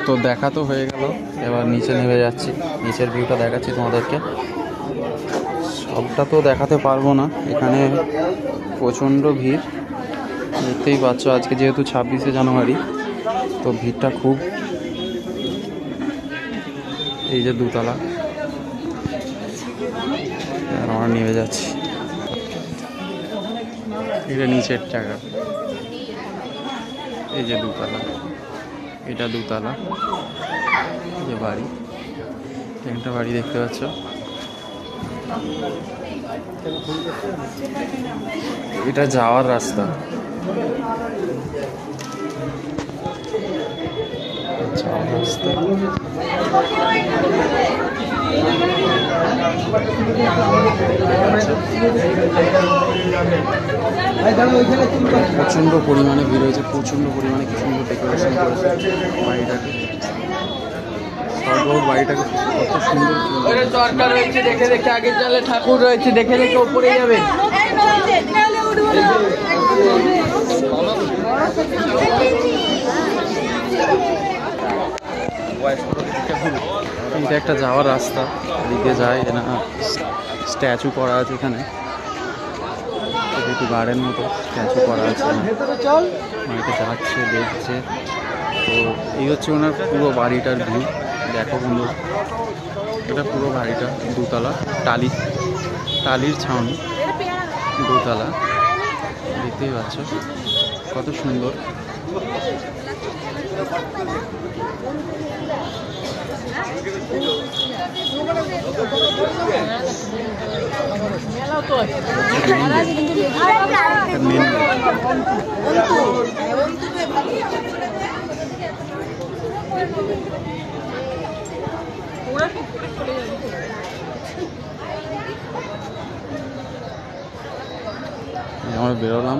তো দেখা তো হয়ে গেল, এবার নিচে নেমে যাচ্ছি, নিচের ভিউটা দেখাচ্ছি তোমাদেরকে। সবটা তো দেখাতে পারবো না, এখানে প্রচণ্ড ভিড়, দেখতেই পাচ্ছ। আজকে যেহেতু 26শে জানুয়ারি, তো ভিড়টা খুব। এই যে দুতলা, আমরা নেমে যাচ্ছি। এটা নিচের টাকা, এই যে দুতলা, এটা দুতলা, এই যে বাড়ি, একটা বাড়ি দেখতে পাচ্ছ। এটা যাওয়ার রাস্তা, যাওয়ার রাস্তা। প্রচণ্ড পরিমাণে ভিড় হয়েছে, প্রচণ্ড পরিমাণে কি সুন্দর ডেকোরেশন করেছে বাড়িটাকে। সর্বর বাড়িটাকে কত সুন্দর দরকার রয়েছে, দেখে দেখে আগে চলে, ঠাকুর রয়েছে দেখে দেখে উপরে যাবে। এটা একটা যাওয়ার রাস্তা, এদিকে যায় না, স্ট্যাচু করা আছে এখানে, একটু গার্ডেন মতো স্ট্যাচু করা আছে, অনেকে যাচ্ছে দেখছে। তো এই হচ্ছে ওনার পুরো বাড়িটার ভিউ, দেখো বন্ধু। এটা পুরো বাড়িটা দুতলা, টালির ছাউনি, দুতলা, দেখতেই পাচ্ছ কত সুন্দর। আমরা বেরোলাম।